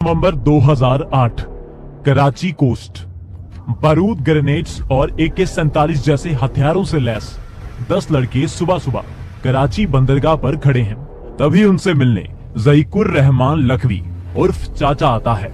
नवंबर 2008 Karachi coast. बारूद, grenades और AK-47 जैसे हथियारों से लैस 10 लड़के सुबह सुबह कराची बंदरगाह पर खड़े हैं। तभी उनसे मिलने ज़ईकुर रहमान लखवी उर्फ चाचा आता है।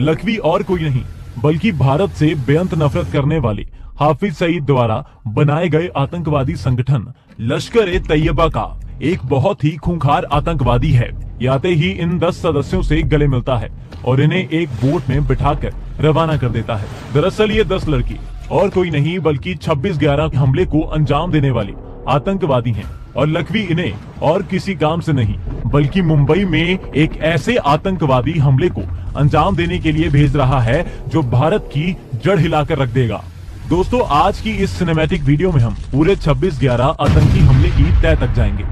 लखवी और कोई नहीं बल्कि भारत से बेअंत नफरत करने वाले हाफिज सईद द्वारा बनाए गए आतंकवादी संगठन लश्कर-ए-तैयबा का एक बहुत ही खूंखार आतंकवादी है। आते ही इन 10 सदस्यों से गले मिलता है और इन्हें एक बोट में बिठाकर रवाना कर देता है। दरअसल ये 10 लड़की और कोई नहीं बल्कि 26/11 हमले को अंजाम देने वाले आतंकवादी हैं और लखवी इन्हें और किसी काम से नहीं बल्कि मुंबई में एक ऐसे आतंकवादी हमले को अंजाम देने के लिए भेज रहा है जो भारत की जड़ हिलाकर रख देगा। दोस्तों, आज की इस सिनेमैटिक वीडियो में हम पूरे 26/11 आतंकी हमले की तह तक जाएंगे।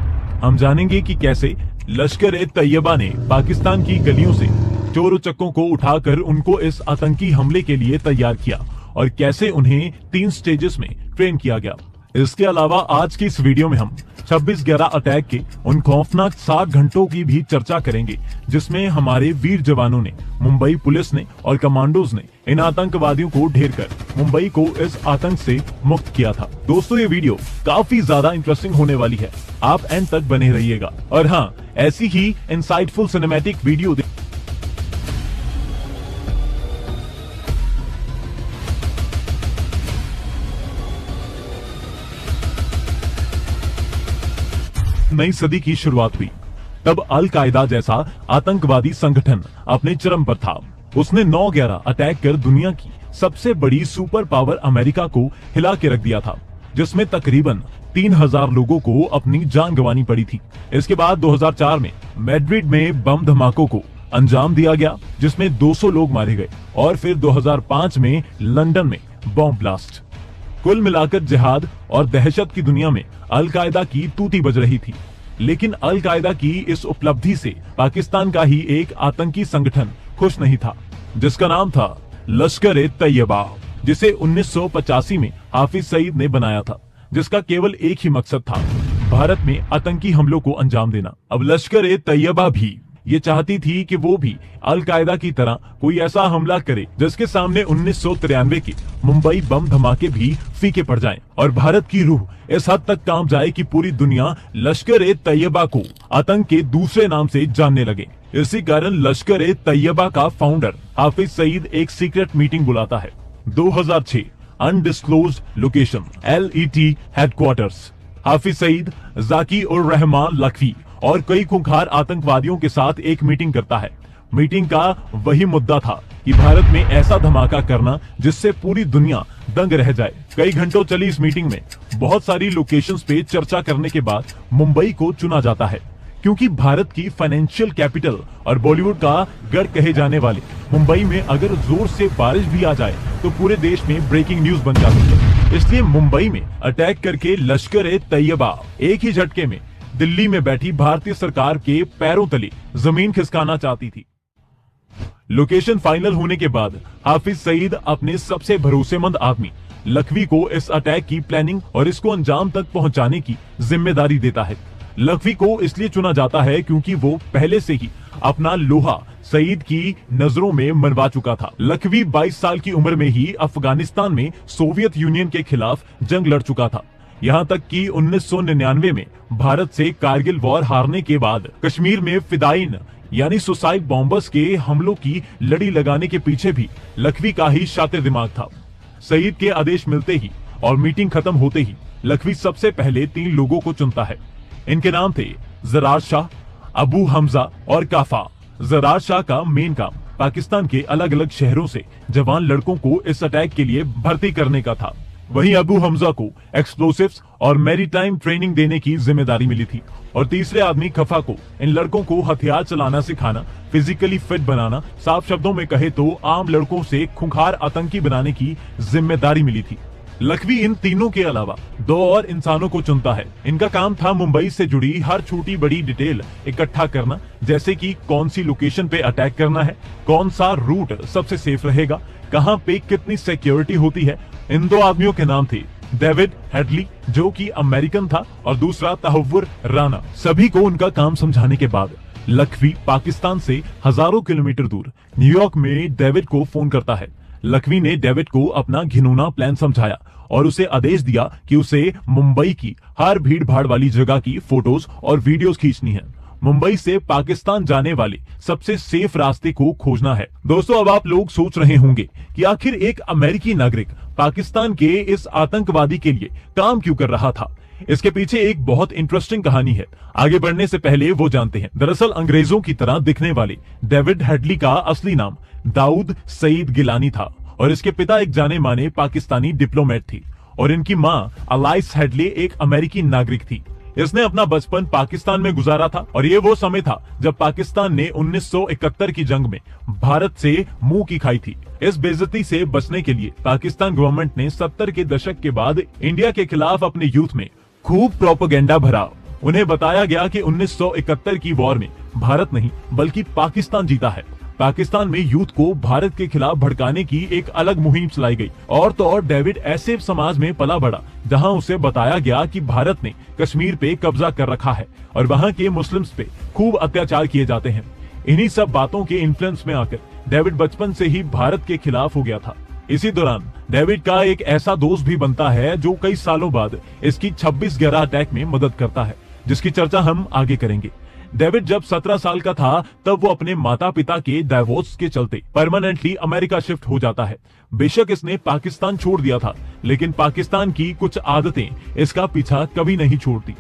हम जानेंगे कि कैसे लश्कर-ए-तैयबा ने पाकिस्तान की गलियों से चोर उचक्कों को उठाकर उनको इस आतंकी हमले के लिए तैयार किया और कैसे उन्हें 3 स्टेजेस में ट्रेन किया गया। इसके अलावा आज की इस वीडियो में हम 26/11 अटैक के उन खौफनाक 60 घंटों की भी चर्चा करेंगे जिसमें हमारे वीर जवानों ने, मुंबई पुलिस ने और कमांडोज ने इन आतंकवादियों को ढेर कर मुंबई को इस आतंक से मुक्त किया था। दोस्तों, ये वीडियो काफी ज्यादा इंटरेस्टिंग होने वाली है, आप एंड तक बने रहिएगा। और हाँ, ऐसी ही इंसाइटफुल सिनेमैटिक वीडियो नई सदी की शुरुआत हुई तब अल कायदा जैसा आतंकवादी संगठन अपने चरम पर था। उसने 9/11 अटैक कर दुनिया की सबसे बड़ी सुपर पावर अमेरिका को हिला के रख दिया था, जिसमें तकरीबन 3000 लोगों को अपनी जान गंवानी पड़ी थी। इसके बाद 2004 में मैड्रिड में बम धमाकों को अंजाम दिया गया जिसमें 200 लोग मारे गए और फिर 2005 में लंदन में बॉम्ब ब्लास्ट। कुल मिलाकर जिहाद और दहशत की दुनिया में अल कायदा की तूती बज रही थी। लेकिन अल कायदा की इस उपलब्धि से पाकिस्तान का ही एक आतंकी संगठन खुश नहीं था जिसका नाम था लश्कर-ए-तैयबा, जिसे 1985 में हाफिज सईद ने बनाया था, जिसका केवल एक ही मकसद था, भारत में आतंकी हमलों को अंजाम देना। अब लश्कर-ए-तैयबा भी ये चाहती थी कि वो भी अल कायदा की तरह कोई ऐसा हमला करे जिसके सामने 1993 के मुंबई बम धमाके भी फीके पड़ जाएं और भारत की रूह इस हद तक कांप जाए कि पूरी दुनिया लश्कर-ए-तैयबा को आतंक के दूसरे नाम से जानने लगे। इसी कारण लश्कर-ए-तैयबा का फाउंडर हाफिज सईद एक सीक्रेट मीटिंग बुलाता है। 2006 undisclosed location LET headquarters. Hafiz Saeed, ज़ाकी-उर-रहमान Lakhvi और कई खूंखार आतंकवादियों के साथ एक मीटिंग करता है। मीटिंग का वही मुद्दा था कि भारत में ऐसा धमाका करना जिससे पूरी दुनिया दंग रह जाए। कई घंटों चली इस मीटिंग में बहुत सारी लोकेशंस पे चर्चा करने के बाद मुंबई को चुना जाता है, क्योंकि भारत की फाइनेंशियल कैपिटल और बॉलीवुड का गढ़ कहे जाने वाले मुंबई में अगर जोर से बारिश भी आ जाए तो पूरे देश में ब्रेकिंग न्यूज बन जाती है। इसलिए मुंबई में अटैक करके लश्कर-ए-तैयबा एक ही झटके में दिल्ली में बैठी भारतीय सरकार के पैरों तले जमीन खिसकाना चाहती थी। लोकेशन फाइनल होने के बाद हाफिज सईद अपने सबसे भरोसेमंद आदमी लखवी को इस अटैक की प्लानिंग और इसको अंजाम तक पहुंचाने की जिम्मेदारी देता है। लखवी को इसलिए चुना जाता है क्योंकि वो पहले से ही अपना लोहा सईद की नजरों में मनवा चुका था। लखवी 22 साल की उम्र में ही अफगानिस्तान में सोवियत यूनियन के खिलाफ जंग लड़ चुका था। यहाँ तक कि 1999 में भारत से कारगिल वॉर हारने के बाद कश्मीर में फिदाइन यानी सुसाइड बॉम्बर्स के हमलों की लड़ी लगाने के पीछे भी लखवी का ही शातिर दिमाग था। सईद के आदेश मिलते ही और मीटिंग खत्म होते ही लखवी सबसे पहले 3 लोगों को चुनता है। इनके नाम थे जरार शाह, अबू हमजा और काफा। जरार शाह का मेन काम पाकिस्तान के अलग अलग शहरों से जवान लड़कों को इस अटैक के लिए भर्ती करने का था। वहीं अबू हमजा को एक्सप्लोसिव्स और मैरीटाइम ट्रेनिंग देने की जिम्मेदारी मिली थी और तीसरे आदमी खफा को इन लड़कों को हथियार चलाना सिखाना, फिजिकली फिट बनाना, साफ शब्दों में कहे तो आम लड़कों से खूंखार आतंकी बनाने की जिम्मेदारी मिली थी। लखवी इन तीनों के अलावा 2 और इंसानों को चुनता है। इनका काम था मुंबई से जुड़ी हर छोटी बड़ी डिटेल इकट्ठा करना, जैसे कि कौन सी लोकेशन पे अटैक करना है, कौन सा रूट सबसे सेफ रहेगा, कहां पे कितनी सिक्योरिटी होती है। इन 2 आदमियों के नाम थे डेविड हेडली, जो कि अमेरिकन था, और दूसरा तहव्वुर राना। सभी को उनका काम समझाने के बाद लखवी पाकिस्तान से हजारों किलोमीटर दूर न्यूयॉर्क में डेविड को फोन करता है। लखवी ने डेविड को अपना घिनौना प्लान समझाया और उसे आदेश दिया कि उसे मुंबई की हर भीड़ भाड़ वाली जगह की फोटोज और वीडियोस खींचनी है। मुंबई से पाकिस्तान जाने वाले सबसे सेफ रास्ते को खोजना है। दोस्तों, अब आप लोग सोच रहे होंगे कि आखिर एक अमेरिकी नागरिक पाकिस्तान के इस आतंकवादी के लिए काम क्यों कर रहा था। इसके पीछे एक बहुत इंटरेस्टिंग कहानी है। आगे बढ़ने से पहले वो जानते हैं। दरअसल अंग्रेजों की तरह दिखने वाले डेविड हेडली का असली नाम दाऊद सईद गिलानी था और इसके पिता एक जाने माने पाकिस्तानी डिप्लोमेट थी और इनकी मां अलाइस हेडली एक अमेरिकी नागरिक थी। इसने अपना बचपन पाकिस्तान में गुजारा था और ये वो समय था जब पाकिस्तान ने 1971 की जंग में भारत से मुंह की खाई थी। इस बेइज्जती से बचने के लिए पाकिस्तान गवर्नमेंट ने 70 के दशक के बाद इंडिया के खिलाफ अपने यूथ में खूब प्रोपेगेंडा भरा। उन्हें बताया गया कि 1971 की वॉर में भारत नहीं बल्कि पाकिस्तान जीता है। पाकिस्तान में यूथ को भारत के खिलाफ भड़काने की एक अलग मुहिम चलाई गई। और तो और डेविड ऐसे समाज में पला बढ़ा जहां उसे बताया गया कि भारत ने कश्मीर पे कब्जा कर रखा है और वहां के मुस्लिम्स पे खूब अत्याचार किए जाते हैं। इन्हीं सब बातों के इन्फ्लुएंस में आकर डेविड बचपन से ही भारत के खिलाफ हो गया था। इसी दौरान डेविड का एक ऐसा दोस्त भी बनता है जो कई सालों बाद इसकी 26/11 अटैक में मदद करता है, जिसकी चर्चा हम आगे करेंगे। डेविड जब 17 साल का था तब वो अपने माता पिता के डाइवोर्स के चलते परमानेंटली अमेरिका शिफ्ट हो जाता है। बेशक इसने पाकिस्तान छोड़ दिया था, लेकिन पाकिस्तान की कुछ आदतें इसका पीछा कभी नहीं छोड़ती।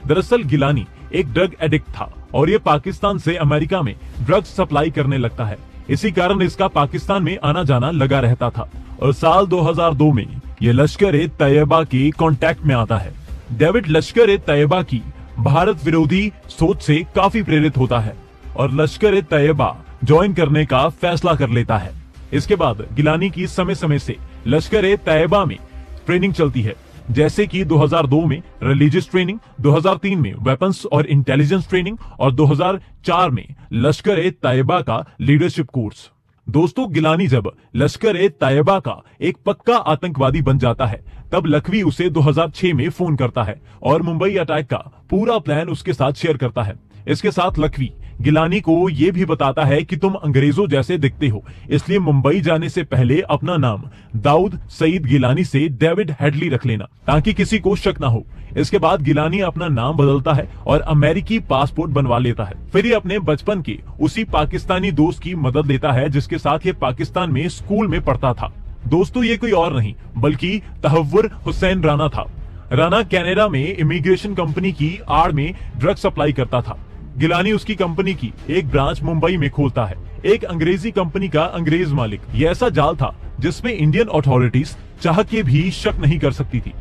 दरअसल गिलानी एक ड्रग एडिक्ट था और ये पाकिस्तान से अमेरिका में ड्रग्स सप्लाई करने लगता है। इसी कारण इसका पाकिस्तान में आना जाना लगा रहता था और साल 2002 में ये लश्कर-ए-तैयबा के कांटेक्ट में आता है। डेविड लश्कर-ए-तैयबा की भारत विरोधी सोच से काफी प्रेरित होता है और लश्कर-ए-तैयबा ज्वाइन करने का फैसला कर लेता है। इसके बाद गिलानी की समय समय से लश्कर-ए-तैयबा में ट्रेनिंग चलती है, जैसे कि 2002 में रिलीजियस ट्रेनिंग, 2003 में वेपन्स और इंटेलिजेंस ट्रेनिंग और 2004 में लश्कर-ए-तैयबा का लीडरशिप कोर्स। दोस्तों, गिलानी जब लश्कर-ए-तैयबा का एक पक्का आतंकवादी बन जाता है तब लखवी उसे 2006 में फोन करता है और मुंबई अटैक का पूरा प्लान उसके साथ शेयर करता है। इसके साथ लखवी गिलानी को यह भी बताता है कि तुम अंग्रेजों जैसे दिखते हो, इसलिए मुंबई जाने से पहले अपना नाम दाऊद सईद गिलानी से डेविड हेडली रख लेना ताकि किसी को शक ना हो। इसके बाद गिलानी अपना नाम बदलता है और अमेरिकी पासपोर्ट बनवा लेता है। फिर ये अपने बचपन के उसी पाकिस्तानी दोस्त की मदद लेता है जिसके साथ ये पाकिस्तान में स्कूल में पढ़ता था। दोस्तों, ये कोई और नहीं बल्कि तहव्वुर हुसैन राना था। राना कनाडा में इमिग्रेशन कंपनी की आड़ में ड्रग सप्लाई करता था। गिलानी उसकी कंपनी की एक ब्रांच मुंबई में खोलता है। एक अंग्रेजी कंपनी का अंग्रेज मालिक। ये ऐसा जाल था जिसमें इंडियन अथॉरिटीज चाह के भी शक नहीं कर सकती थी।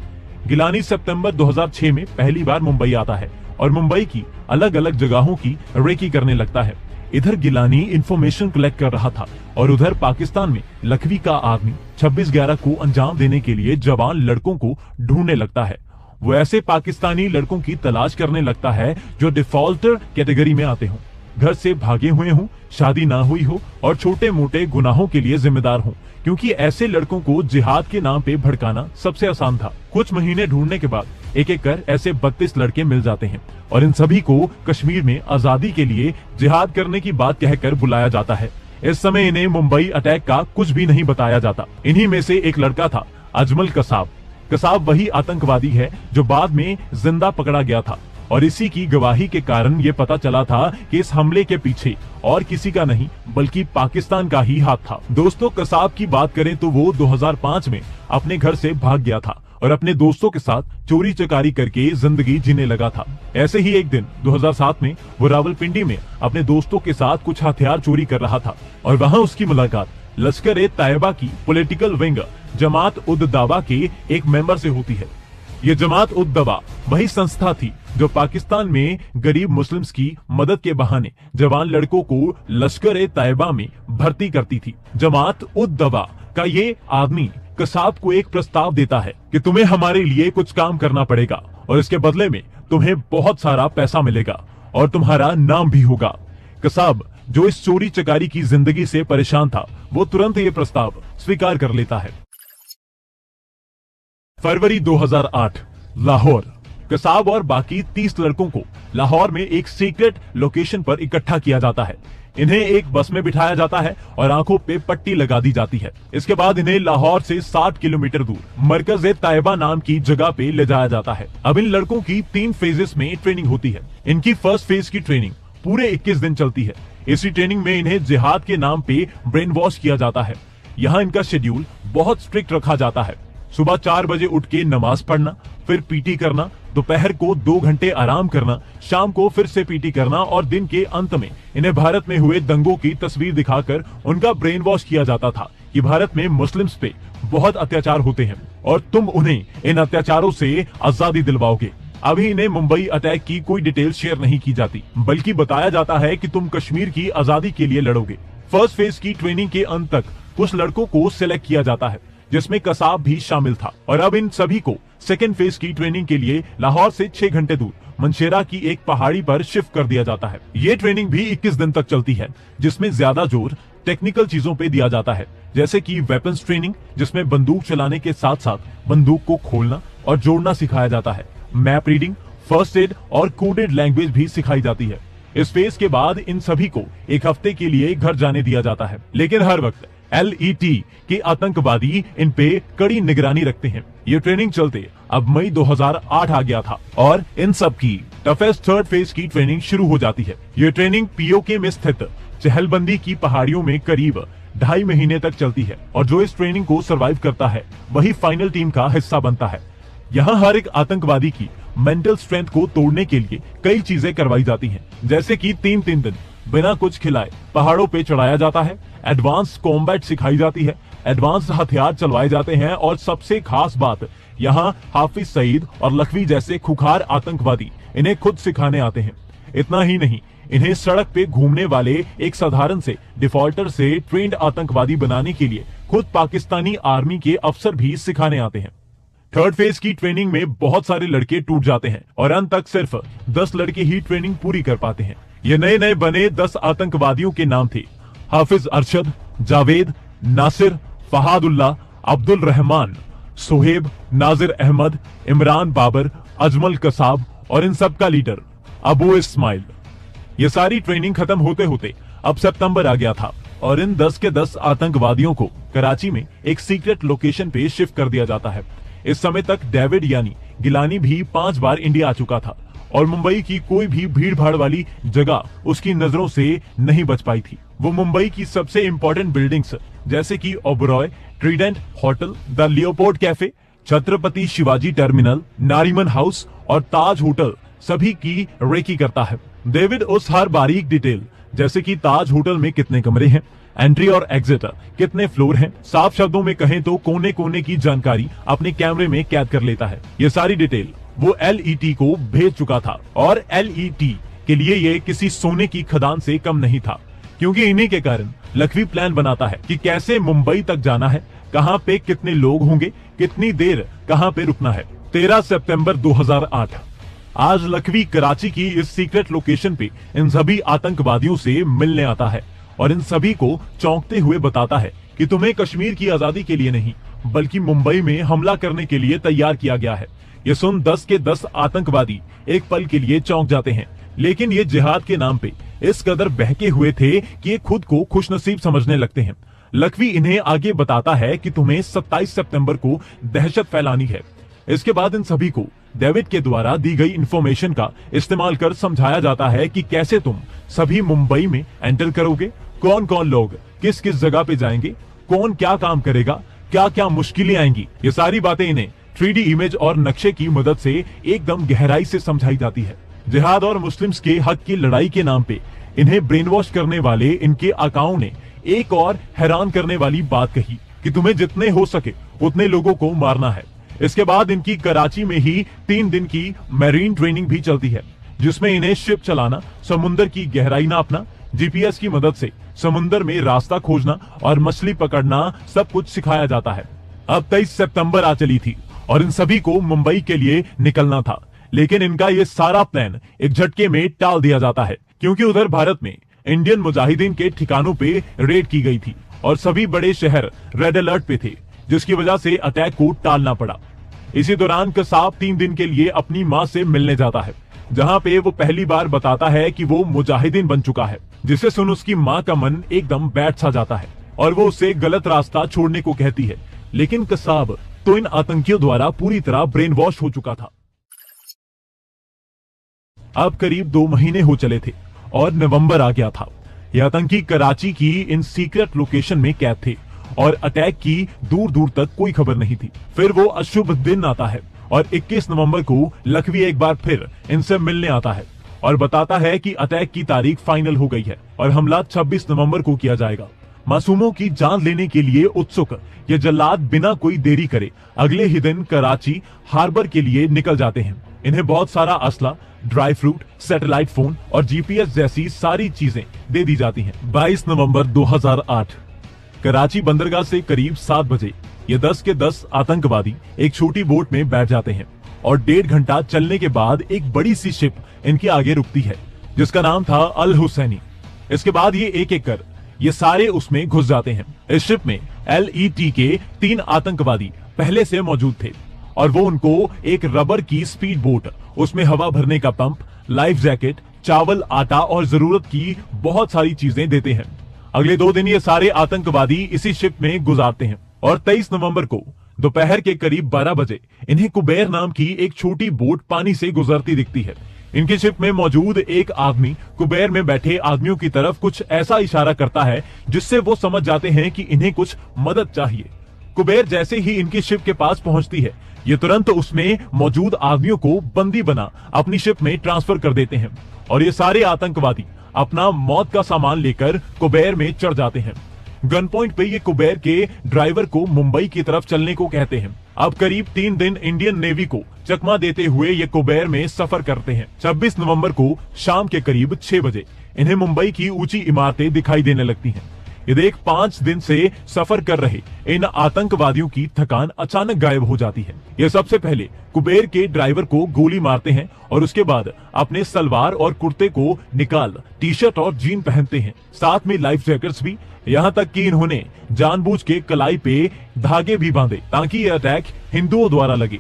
गिलानी सितंबर 2006 में पहली बार मुंबई आता है और मुंबई की अलग अलग जगहों की रेकी करने लगता है। इधर गिलानी इंफॉर्मेशन कलेक्ट कर रहा था और उधर पाकिस्तान में लखवी का आर्मी 26/11 को अंजाम देने के लिए जवान लड़कों को ढूंढने लगता है। वो ऐसे पाकिस्तानी लड़कों की तलाश करने लगता है जो डिफॉल्टर कैटेगरी में आते हों, घर से भागे हुए हों, शादी ना हुई हो और छोटे मोटे गुनाहों के लिए जिम्मेदार हों, क्योंकि ऐसे लड़कों को जिहाद के नाम पे भड़काना सबसे आसान था। कुछ महीने ढूंढने के बाद एक एक कर ऐसे 32 लड़के मिल जाते हैं और इन सभी को कश्मीर में आजादी के लिए जिहाद करने की बात कहकर बुलाया जाता है। इस समय इन्हें मुंबई अटैक का कुछ भी नहीं बताया जाता। इन्हीं में से एक लड़का था अजमल कसाब। कसाब वही आतंकवादी है जो बाद में जिंदा पकड़ा गया था और इसी की गवाही के कारण ये पता चला था कि इस हमले के पीछे और किसी का नहीं बल्कि पाकिस्तान का ही हाथ था। दोस्तों, कसाब की बात करें तो वो 2005 में अपने घर से भाग गया था और अपने दोस्तों के साथ चोरी चकारी करके जिंदगी जीने लगा था। ऐसे ही एक दिन 2007 में वो रावलपिंडी में अपने दोस्तों के साथ कुछ हथियार चोरी कर रहा था और वहां उसकी मुलाकात लश्कर-ए-तैयबा की पॉलिटिकल विंग जमात-उद-दावा के एक मेंबर से होती है। ये जमात-उद-दावा वही संस्था थी जो पाकिस्तान में गरीब मुस्लिम्स की मदद के बहाने जवान लड़कों को लश्कर-ए-तैयबा में भर्ती करती थी। जमात-उद-दावा का ये आदमी कसाब को एक प्रस्ताव देता है कि तुम्हें हमारे लिए कुछ काम करना पड़ेगा और इसके बदले में तुम्हें बहुत सारा पैसा मिलेगा और तुम्हारा नाम भी होगा। कसाब, जो इस चोरी चकारी की जिंदगी से परेशान था, वो तुरंत ये प्रस्ताव स्वीकार कर लेता है। फरवरी 2008, लाहौर। कसाब और बाकी 30 लड़कों को लाहौर में एक सीक्रेट लोकेशन पर इकट्ठा किया जाता है। इन्हें एक बस में बिठाया जाता है और आंखों पे पट्टी लगा दी जाती है। इसके बाद इन्हें लाहौर से 60 किलोमीटर दूर मरकज-ए-तैयबा नाम की जगह पे ले जाया जाता है। अब इन लड़कों की 3 फेजेस में ट्रेनिंग होती है। इनकी फर्स्ट फेज की ट्रेनिंग पूरे 21 दिन चलती है। इसी ट्रेनिंग में इन्हें जिहाद के नाम पे ब्रेन वॉश किया जाता है। यहाँ इनका शेड्यूल बहुत स्ट्रिक्ट रखा जाता है। सुबह 4 बजे उठ के नमाज पढ़ना, फिर पीटी करना, दोपहर को 2 घंटे आराम करना, शाम को फिर से पीटी करना और दिन के अंत में इन्हें भारत में हुए दंगों की तस्वीर दिखाकर उनका ब्रेन वॉश किया जाता था कि भारत में मुस्लिम्स पे बहुत अत्याचार होते हैं और तुम उन्हें इन अत्याचारों से आजादी दिलवाओगे। अभी इन्हें मुंबई अटैक की कोई डिटेल शेयर नहीं की जाती, बल्कि बताया जाता है कि तुम कश्मीर की आजादी के लिए लड़ोगे। फर्स्ट फेज की ट्रेनिंग के अंत तक कुछ लड़कों को सिलेक्ट किया जाता है, जिसमें कसाब भी शामिल था। और अब इन सभी को सेकेंड फेज की ट्रेनिंग के लिए लाहौर से 6 घंटे दूर मंशेरा की एक पहाड़ी पर शिफ्ट कर दिया जाता है। ये ट्रेनिंग भी 21 दिन तक चलती है, जिसमें ज्यादा जोर टेक्निकल चीजों पे दिया जाता है, जैसे कि वेपन्स ट्रेनिंग, जिसमें बंदूक चलाने के साथ साथ बंदूक को खोलना और जोड़ना सिखाया जाता है। मैप रीडिंग, फर्स्ट एड और कोडेड लैंग्वेज भी सिखाई जाती है। इस फेज के बाद इन सभी को 1 हफ्ते के लिए घर जाने दिया जाता है, लेकिन हर वक्त LET के आतंकवादी इन पे कड़ी निगरानी रखते हैं। ये ट्रेनिंग चलते अब मई 2008 आ गया था और इन सब की टफेस्ट थर्ड फेज की ट्रेनिंग शुरू हो जाती है। ये ट्रेनिंग POK में स्थित चहलबंदी की पहाड़ियों में करीब 2.5 महीने तक चलती है और जो इस ट्रेनिंग को सरवाइव करता है वही फाइनल टीम का हिस्सा बनता है। यहाँ हर एक आतंकवादी की मेंटल स्ट्रेंथ को तोड़ने के लिए कई चीजें करवाई जाती हैं, जैसे कि 3-3 दिन बिना कुछ खिलाए पहाड़ों पे चढ़ाया जाता है, एडवांस कॉम्बैट सिखाई जाती है, एडवांस हथियार चलवाए जाते हैं और सबसे खास बात, यहाँ हाफिज सईद और लखवी जैसे खुखार आतंकवादी इन्हें खुद सिखाने आते हैं। इतना ही नहीं, इन्हें सड़क पे घूमने वाले एक साधारण से डिफॉल्टर से ट्रेंड आतंकवादी बनाने के लिए खुद पाकिस्तानी आर्मी के अफसर भी सिखाने आते हैं। थर्ड फेज की ट्रेनिंग में बहुत सारे लड़के टूट जाते हैं और अंत तक सिर्फ 10 लड़के ही ट्रेनिंग पूरी कर पाते हैं। ये नए नए बने 10 आतंकवादियों के नाम थे: हाफिज अरशद, जावेद, नासिर, फहादुल्लाह, अब्दुल रहमान, सोहेब, नाजिर अहमद, इमरान बाबर, अजमल कसाब और इन सब का लीडर अबू इस्माइल। ये सारी ट्रेनिंग खत्म होते होते अब सितंबर आ गया था और इन 10 के 10 आतंकवादियों को कराची में एक सीक्रेट लोकेशन पे शिफ्ट कर दिया जाता है। इस समय तक डेविड यानी गिलानी भी 5 बार इंडिया आ चुका था और मुंबई की कोई भी भीड़ भाड़ वाली जगह उसकी नजरों से नहीं बच पाई थी। वो मुंबई की सबसे इंपॉर्टेंट बिल्डिंग्स जैसे कि Oberoi, Trident hotel, the Leopold cafe, Chhatrapati Shivaji terminal, Nariman house और ताज होटल सभी की रेकी करता है। डेविड उस हर बारीक डिटेल, जैसे कि ताज होटल में कितने कमरे हैं, एंट्री और एग्जिट कितने फ्लोर हैं, साफ शब्दों में कहें तो कोने कोने की जानकारी अपने कैमरे में कैद कर लेता है। ये सारी डिटेल वो LET को भेज चुका था और LET के लिए ये किसी सोने की खदान से कम नहीं था, क्योंकि इन्हीं के कारण लखवी प्लान बनाता है कि कैसे मुंबई तक जाना है, कहां पे कितने लोग होंगे, कितनी देर कहां पे रुकना है। 13 सितंबर 2008 आज लखवी कराची की इस सीक्रेट लोकेशन पे इन सभी आतंकवादियों से मिलने आता है और इन सभी को चौंकते हुए बताता है कि तुम्हें कश्मीर की आजादी के लिए नहीं बल्कि मुंबई में हमला करने के लिए तैयार किया गया है। ये सुन 10 के 10 आतंकवादी एक पल के लिए चौंक जाते हैं, लेकिन ये जिहाद के नाम पे इस कदर बहके हुए थे कि ये खुद को खुशनसीब समझने लगते हैं। लखवी इन्हें आगे बताता है कि तुम्हें 27 सितंबर को दहशत फैलानी है। इसके बाद इन सभी को डेविड के द्वारा दी गई इंफॉर्मेशन का इस्तेमाल कर समझाया जाता है कि कैसे तुम सभी मुंबई में एंटर करोगे, कौन कौन लोग किस किस जगह पे जाएंगे, कौन क्या काम करेगा, क्या क्या मुश्किलें आएंगी। ये सारी बातें इन्हें 3D इमेज और नक्शे की मदद से एकदम गहराई से समझाई जाती है। जिहाद और मुस्लिम्स के हक की लड़ाई के नाम पे इन्हें ब्रेन वॉश करने वाले इनके आकाओं ने एक और हैरान करने वाली बात कही कि तुम्हें जितने हो सके उतने लोगों को मारना है। इसके बाद इनकी कराची में ही 3 दिन की मैरीन ट्रेनिंग भी चलती है, जिसमें इन्हें शिप चलाना, समुद्र की गहराई नापना, GPS की मदद से समुद्र में रास्ता खोजना और मछली पकड़ना सब कुछ सिखाया जाता है। अब 23 सितंबर आ चली थी और इन सभी को मुंबई के लिए निकलना था, लेकिन इनका ये सारा प्लान एक झटके में टाल दिया जाता है, क्योंकि उधर भारत में इंडियन मुजाहिदीन के ठिकानों पे रेड की गई थी और सभी बड़े शहर रेड अलर्ट पे थे, जिसकी वजह से अटैक को टालना पड़ा। इसी दौरान कसाब 3 दिन के लिए अपनी मां से मिलने जाता है जहां पे वो पहली बार बताता है कि वो मुजाहिदीन बन चुका है, जिसे सुन उसकी माँ का मन एकदम बैठ सा जाता है और वो उसे गलत रास्ता छोड़ने को कहती है। लेकिन कसाब तो इन आतंकियों द्वारा पूरी तरह ब्रेन वॉश हो चुका था। अब करीब 2 महीने हो चले थे और नवंबर आ गया था। ये आतंकी कराची की इन सीक्रेट लोकेशन में कैद थे और अटैक की दूर दूर तक कोई खबर नहीं थी। फिर वो अशुभ दिन आता है और 21 नवंबर को लखवी एक बार फिर इनसे मिलने आता है और बताता है कि अटैक की तारीख फाइनल हो गई है और हमला 26 नवंबर को किया जाएगा। मासूमों की जान लेने के लिए उत्सुक ये जल्लाद बिना कोई देरी करे अगले ही दिन कराची हार्बर के लिए निकल जाते हैं। इन्हें बहुत सारा असला, ड्राई फ्रूट, सैटेलाइट फोन और जीपीएस जैसी सारी चीजें दे दी जाती हैं। 22 नवंबर 2008 कराची बंदरगाह से करीब 7 बजे ये 10 के 10 आतंकवादी एक छोटी बोट में बैठ जाते हैं और 1.5 घंटा चलने के बाद एक बड़ी सी शिप इनके आगे रुकती है जिसका नाम था अल हुसैनी। इसके बाद ये एक एक कर ये सारे उसमें घुस जाते हैं। इस शिप में LET के 3 आतंकवादी पहले से मौजूद थे और वो उनको एक रबर की स्पीड बोट, उसमें हवा भरने का पंप, लाइफ जैकेट, चावल, आटा और जरूरत की बहुत सारी चीजें देते हैं। अगले 2 दिन ये सारे आतंकवादी इसी शिप में गुजारते हैं और 23 नवंबर को दोपहर के करीब 12 बजे इन्हें कुबेर नाम की एक छोटी बोट पानी से गुजरती दिखती है। इनकी शिप में मौजूद एक आदमी कुबेर में बैठे आदमियों की तरफ कुछ ऐसा इशारा करता है जिससे वो समझ जाते हैं कि इन्हें कुछ मदद चाहिए। कुबेर जैसे ही इनकी शिप के पास पहुंचती है ये तुरंत उसमें मौजूद आदमियों को बंदी बना अपनी शिप में ट्रांसफर कर देते हैं और ये सारे आतंकवादी अपना मौत का सामान लेकर कुबेर में चढ़ जाते हैं। गन पॉइंट पे ये कुबेर के ड्राइवर को मुंबई की तरफ चलने को कहते हैं। अब करीब 3 दिन इंडियन नेवी को चकमा देते हुए ये कुबेर में सफर करते हैं। 26 नवंबर को शाम के करीब 6 बजे इन्हें मुंबई की ऊंची इमारतें दिखाई देने लगती हैं। ये देख 5 दिन से सफर कर रहे इन आतंकवादियों की थकान अचानक गायब हो जाती है। ये सबसे पहले कुबेर के ड्राइवर को गोली मारते हैं और उसके बाद अपने सलवार और कुर्ते को निकाल टी-शर्ट और जीन पहनते हैं, साथ में लाइफ जैकेट्स भी। यहाँ तक कि इन्होंने जानबूझ के कलाई पे धागे भी बांधे ताकि ये अटैक हिंदुओं द्वारा लगे।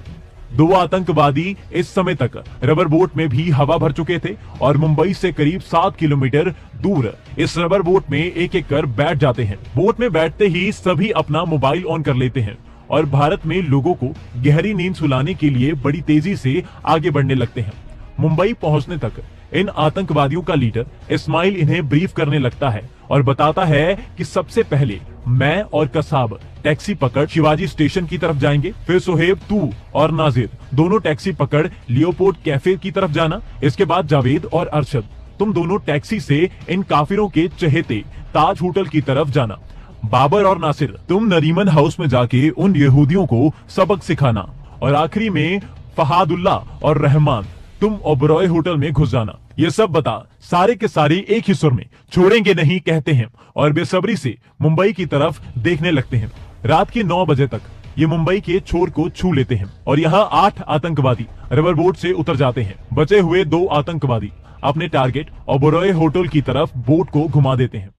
2 आतंकवादी इस समय तक रबर बोट में भी हवा भर चुके थे और मुंबई से करीब 7 किलोमीटर दूर इस रबर बोट में एक एक कर बैठ जाते हैं। बोट में बैठते ही सभी अपना मोबाइल ऑन कर लेते हैं और भारत में लोगों को गहरी नींद सुलाने के लिए बड़ी तेजी से आगे बढ़ने लगते हैं। मुंबई पहुंचने तक इन आतंकवादियों का लीडर इस्माइल इन्हें ब्रीफ करने लगता है और बताता है कि सबसे पहले मैं और कसाब टैक्सी पकड़ शिवाजी स्टेशन की तरफ जाएंगे, फिर सुहेब, तू और नाजिर दोनों टैक्सी पकड़ लियोपोर्ट कैफे की तरफ जाना, इसके बाद जावेद और अरशद तुम दोनों टैक्सी से इन काफिरों के चहेते ताज होटल की तरफ जाना, बाबर और नासिर तुम नरीमन हाउस में जाके उन यहूदियों को सबक सिखाना और आखिरी में फहादुल्ला और रहमान तुम ओबरॉय होटल में घुस जाना। ये सब बता सारे के सारे एक ही सुर में छोड़ेंगे नहीं कहते हैं और बेसब्री से मुंबई की तरफ देखने लगते हैं। रात के 9 बजे तक ये मुंबई के छोर को छू लेते हैं और यहाँ 8 आतंकवादी रबर बोट से उतर जाते हैं। बचे हुए 2 आतंकवादी अपने टारगेट ओबरॉय होटल की तरफ बोट को घुमा देते हैं।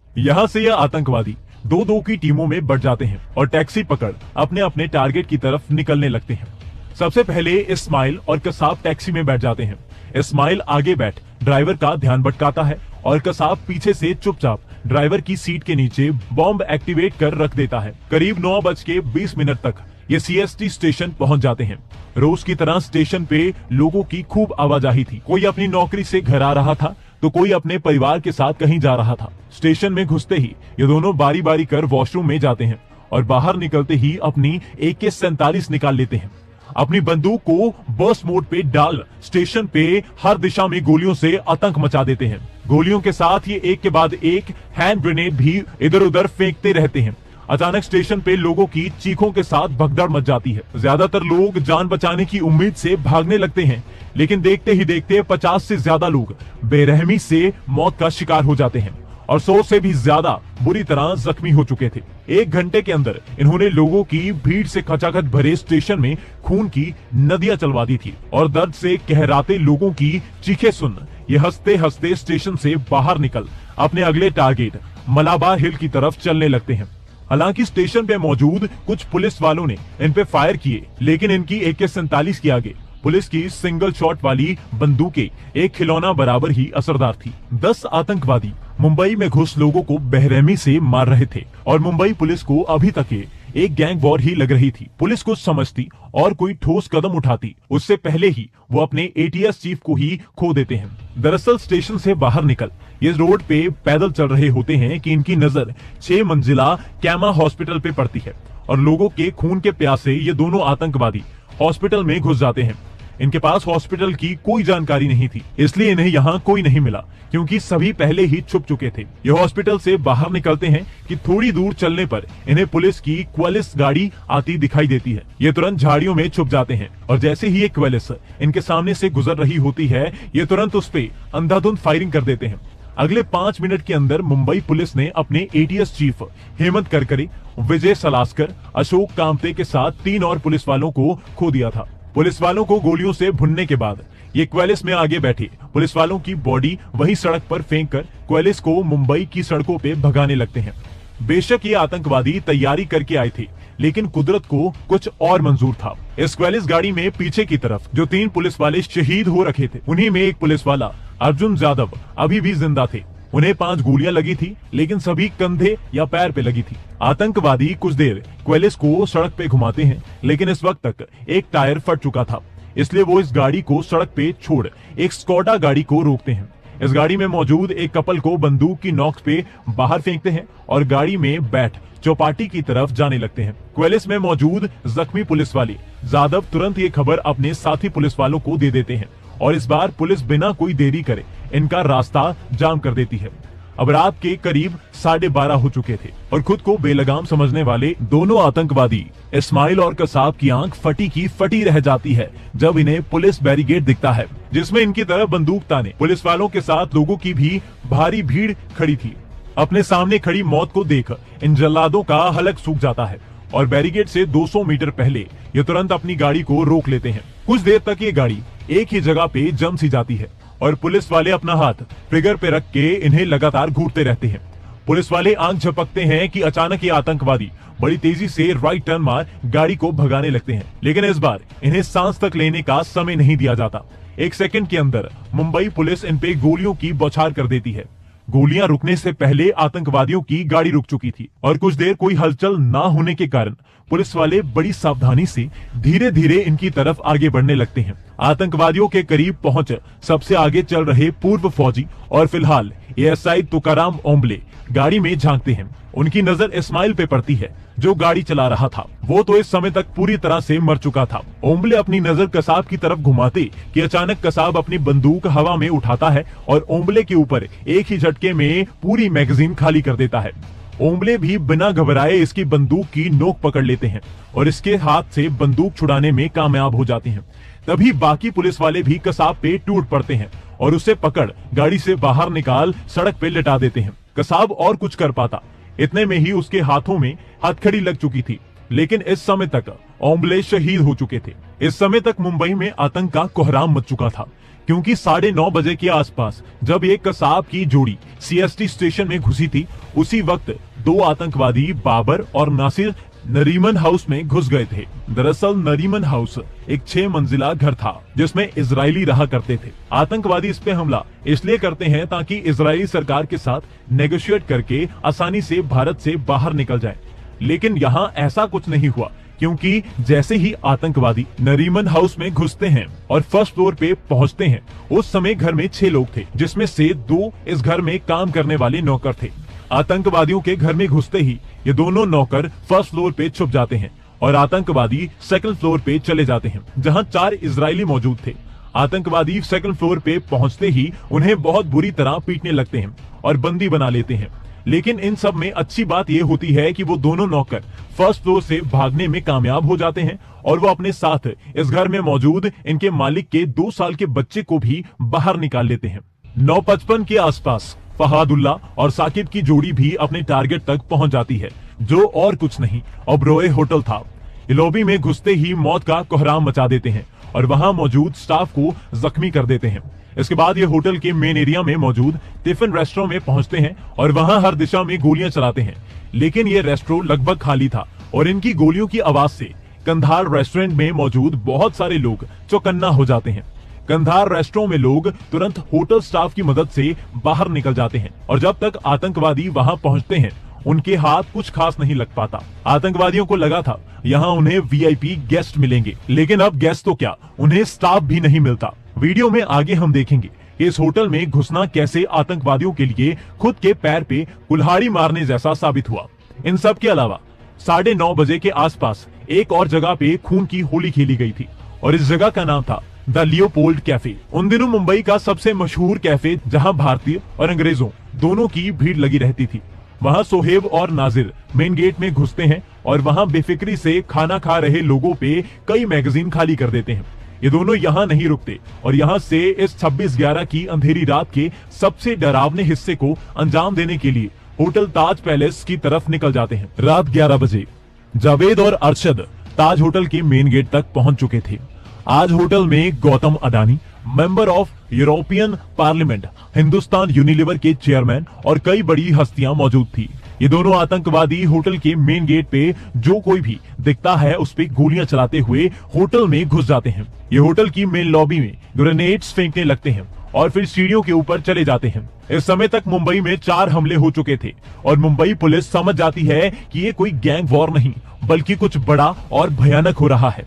यहाँ से यह आतंकवादी 2-2 की टीमों में बढ़ जाते हैं और टैक्सी पकड़ अपने अपने टारगेट की तरफ निकलने लगते हैं। सबसे पहले इस्माइल और कसाब टैक्सी में बैठ जाते हैं। इस्माइल आगे बैठ ड्राइवर का ध्यान भटकाता है और कसाब पीछे से चुपचाप ड्राइवर की सीट के नीचे बॉम्ब एक्टिवेट कर रख देता है। करीब 9:20 तक ये CST स्टेशन पहुंच जाते हैं। रोज की तरह स्टेशन पे लोगों की खूब आवाजाही थी। कोई अपनी नौकरी से घर आ रहा था तो कोई अपने परिवार के साथ कहीं जा रहा था। स्टेशन में घुसते ही ये दोनों बारी बारी कर वॉशरूम में जाते हैं और बाहर निकलते ही अपनी AK-47 निकाल लेते हैं। अपनी बंदूक को बर्स्ट मोड पे डाल स्टेशन पे हर दिशा में गोलियों से आतंक मचा देते हैं। गोलियों के साथ ये एक के बाद एक हैंड ग्रेनेड भी इधर उधर फेंकते रहते हैं। अचानक स्टेशन पे लोगों की चीखों के साथ भगदड़ मच जाती है। ज्यादातर लोग जान बचाने की उम्मीद से भागने लगते हैं, लेकिन देखते ही देखते 50 से ज्यादा लोग बेरहमी से मौत का शिकार हो जाते हैं और 100 से भी ज्यादा बुरी तरह जख्मी हो चुके थे। 1 घंटे के अंदर इन्होंने लोगों की भीड़ से खचाखच भरे स्टेशन में खून की नदियां चलवा दी थी और दर्द से कहराते लोगों की चीखें सुन ये हंसते हंसते स्टेशन से बाहर निकल अपने अगले टारगेट मलाबार हिल की तरफ चलने लगते हैं। हालांकि स्टेशन पे मौजूद कुछ पुलिस वालों ने इन पे फायर किए, लेकिन इनकी AK-47 के आगे पुलिस की सिंगल शॉट वाली बंदूकें एक खिलौना बराबर ही असरदार थी। 10 आतंकवादी मुंबई में घुस लोगों को बेरहमी से मार रहे थे और मुंबई पुलिस को अभी तक एक गैंग वॉर ही लग रही थी। पुलिस कुछ समझती और कोई ठोस कदम उठाती उससे पहले ही वो अपने एटीएस चीफ को ही खो देते हैं। दरअसल स्टेशन से बाहर निकल ये रोड पे पैदल चल रहे होते हैं कि इनकी नजर 6 मंजिला कैमा हॉस्पिटल पे पड़ती है और लोगों के खून के प्यासे ये दोनों आतंकवादी हॉस्पिटल में घुस जाते हैं। इनके पास हॉस्पिटल की कोई जानकारी नहीं थी, इसलिए इन्हें यहाँ कोई नहीं मिला क्योंकि सभी पहले ही छुप चुके थे। ये हॉस्पिटल से बाहर निकलते हैं कि थोड़ी दूर चलने पर इन्हें पुलिस की क्वालिस गाड़ी आती दिखाई देती है। ये तुरंत झाड़ियों में छुप जाते हैं और जैसे ही ये क्वालिस इनके सामने से गुजर रही होती है ये तुरंत उस पे अंधाधुंध फायरिंग कर देते हैं। अगले 5 मिनट के अंदर मुंबई पुलिस ने अपने एटीएस चीफ हेमंत करकरे, विजय सलास्कर, अशोक कामते के साथ 3 और पुलिस वालों को खो दिया था। पुलिस वालों को गोलियों से भुनने के बाद ये क्वेलिस में आगे बैठे पुलिस वालों की बॉडी वही सड़क पर फेंक कर क्वेलिस को मुंबई की सड़कों पे भगाने लगते हैं। बेशक ये आतंकवादी तैयारी करके आए थे, लेकिन कुदरत को कुछ और मंजूर था। इस क्वेलिस गाड़ी में पीछे की तरफ जो 3 पुलिस वाले शहीद हो रखे थे, उन्हीं में एक पुलिस वाला अर्जुन यादव अभी भी जिंदा थे। उन्हें 5 गोलियां लगी थी, लेकिन सभी कंधे या पैर पे लगी थी। आतंकवादी कुछ देर क्वेलिस को सड़क पे घुमाते हैं, लेकिन इस वक्त तक एक टायर फट चुका था, इसलिए वो इस गाड़ी को सड़क पे छोड़ एक स्कॉडा गाड़ी को रोकते हैं। इस गाड़ी में मौजूद एक कपल को बंदूक की नोक पे बाहर फेंकते हैं और गाड़ी में बैठ चौपाटी की तरफ जाने लगते हैं। क्वेलिस में मौजूद जख्मी पुलिस वाले यादव तुरंत ये खबर अपने साथी पुलिस वालों को दे देते हैं और इस बार पुलिस बिना कोई देरी करे इनका रास्ता जाम कर देती है। अब रात के करीब 12:30 हो चुके थे और खुद को बेलगाम समझने वाले दोनों आतंकवादी इस्माइल और कसाब की आंख फटी की फटी रह जाती है जब इन्हें पुलिस बैरिकेड दिखता है, जिसमें इनकी तरफ बंदूक ताने पुलिस वालों के साथ लोगों की भी भारी भीड़ खड़ी थी। अपने सामने खड़ी मौत को देख इन जल्लादों का हलक सूख जाता है और बैरिकेड से 200 मीटर पहले ये तुरंत अपनी गाड़ी को रोक लेते हैं। कुछ देर तक ये गाड़ी एक ही जगह पे जम सी जाती है और पुलिस वाले अपना हाथ ट्रिगर पे रख के इन्हें लगातार घूरते रहते हैं। पुलिस वाले आंख झपकते हैं कि अचानक ये आतंकवादी बड़ी तेजी से राइट टर्न मार गाड़ी को भगाने लगते हैं, लेकिन इस बार इन्हें सांस तक लेने का समय नहीं दिया जाता। 1 सेकंड के अंदर मुंबई पुलिस इन पे गोलियों की बौछार कर देती है। गोलियां रुकने से पहले आतंकवादियों की गाड़ी रुक चुकी थी और कुछ देर कोई हलचल ना होने के कारण पुलिस वाले बड़ी सावधानी से धीरे धीरे इनकी तरफ आगे बढ़ने लगते हैं। आतंकवादियों के करीब पहुंच सबसे आगे चल रहे पूर्व फौजी और फिलहाल एएसआई तुकाराम ओम्बले गाड़ी में झांकते हैं। उनकी नजर इस्माइल पे पड़ती है जो गाड़ी चला रहा था। वो तो इस समय तक पूरी तरह से मर चुका था। ओम्बले अपनी नजर कसाब की तरफ घुमाते कि अचानक कसाब अपनी बंदूक हवा में उठाता है और ओम्बले के ऊपर एक ही झटके में पूरी मैगजीन खाली कर देता है। ओम्बले भी बिना घबराए इसकी बंदूक की नोक पकड़ लेते हैं और इसके हाथ से बंदूक छुड़ाने में कामयाब हो जाते हैं। तभी बाकी पुलिस वाले भी कसाब पे टूट पड़ते हैं और उसे पकड़ गाड़ी से बाहर निकाल सड़क पे लिटा देते हैं। कसाब और कुछ कर पाता, इतने में ही उसके हाथों में हथकड़ी लग चुकी थी, लेकिन इस समय तक ओम्बले शहीद हो चुके थे। इस समय तक मुंबई में आतंक का कोहराम मच चुका था, क्योंकि 9:30 बजे के आसपास जब एक कसाब की जोड़ी सीएसटी स्टेशन में घुसी थी, उसी वक्त 2 आतंकवादी बाबर और नासिर नरीमन हाउस में घुस गए थे। दरअसल नरीमन हाउस एक 6 मंजिला घर था जिसमें इजरायली रहा करते थे। आतंकवादी इस पे हमला इसलिए करते हैं ताकि इजरायली सरकार के साथ नेगोशिएट करके आसानी से भारत से बाहर निकल जाए, लेकिन यहाँ ऐसा कुछ नहीं हुआ, क्योंकि जैसे ही आतंकवादी नरीमन हाउस में घुसते हैं और फर्स्ट फ्लोर पे पहुंचते हैं, उस समय घर में 6 लोग थे, जिसमें से 2 इस घर में काम करने वाले नौकर थे। आतंकवादियों के घर में घुसते ही ये दोनों नौकर फर्स्ट फ्लोर पे छुप जाते हैं और आतंकवादी सेकंड फ्लोर पे चले जाते हैं, जहां 4 इजरायली मौजूद थे। आतंकवादी सेकंड फ्लोर पे पहुंचते ही उन्हें बहुत बुरी तरह पीटने लगते हैं और बंदी बना लेते हैं। लेकिन इन सब में अच्छी बात यह होती है कि वो दोनों नौकर फर्स्ट फ्लोर से भागने में कामयाब हो जाते हैं और वो अपने साथ इस घर में मौजूद इनके मालिक के 2 साल के बच्चे को भी बाहर निकाल लेते हैं। 9:55 के आसपास फहादुल्ला और साकिब की जोड़ी भी अपने टारगेट तक पहुंच जाती है, जो और कुछ नहीं ओबरॉय होटल था। लॉबी में घुसते ही मौत का कोहराम मचा देते हैं और वहां मौजूद स्टाफ को जख्मी कर देते हैं। इसके बाद ये होटल के मेन एरिया में मौजूद टिफिन रेस्टोरेंट में पहुंचते हैं और वहां हर दिशा में गोलियां चलाते हैं, लेकिन ये रेस्टोरेंट लगभग खाली था और इनकी गोलियों की आवाज से कंधार रेस्टोरेंट में मौजूद बहुत सारे लोग चौकन्ना हो जाते हैं। कंधार रेस्टोरेंट में लोग तुरंत होटल स्टाफ की मदद से बाहर निकल जाते हैं और जब तक आतंकवादी वहां पहुंचते हैं उनके हाथ कुछ खास नहीं लग पाता। आतंकवादियों को लगा था यहाँ उन्हें वीआईपी गेस्ट मिलेंगे, लेकिन अब गेस्ट तो क्या, उन्हें स्टाफ भी नहीं मिलता। वीडियो में आगे हम देखेंगे कि इस होटल में घुसना कैसे आतंकवादियों के लिए खुद के पैर पे कुल्हाड़ी मारने जैसा साबित हुआ। इन सब के अलावा 9:30 बजे के आसपास एक और जगह पे खून की होली खेली गई थी और इस जगह का नाम था द लियोपोल्ड कैफे। उन दिनों मुंबई का सबसे मशहूर कैफे जहां भारतीय और अंग्रेजों दोनों की भीड़ लगी रहती थी। वहां सोहेब और नाजिर मेन गेट में घुसते हैं और वहां बेफिक्री से खाना खा रहे लोगों पे कई मैगजीन खाली कर देते हैं। ये दोनों यहाँ नहीं रुकते और यहाँ से इस 26/11 की अंधेरी रात के सबसे डरावने हिस्से को अंजाम देने के लिए होटल ताज पैलेस की तरफ निकल जाते हैं। रात 11 बजे जावेद और अरशद ताज होटल के मेन गेट तक पहुंच चुके थे। आज होटल में Gautam Adani, member of European parliament, Hindustan Unilever के चेयरमैन और कई बड़ी हस्तियां मौजूद थी। ये दोनों आतंकवादी होटल के मेन गेट पे जो कोई भी दिखता है उस पे गोलियां चलाते हुए होटल में घुस जाते हैं। ये होटल की मेन लॉबी में ग्रेनेड्स फेंकने लगते हैं और फिर सीढ़ियों के ऊपर चले जाते हैं। इस समय तक मुंबई में 4 हमले हो चुके थे और मुंबई पुलिस समझ जाती है कि ये कोई गैंग वॉर नहीं बल्कि कुछ बड़ा और भयानक हो रहा है।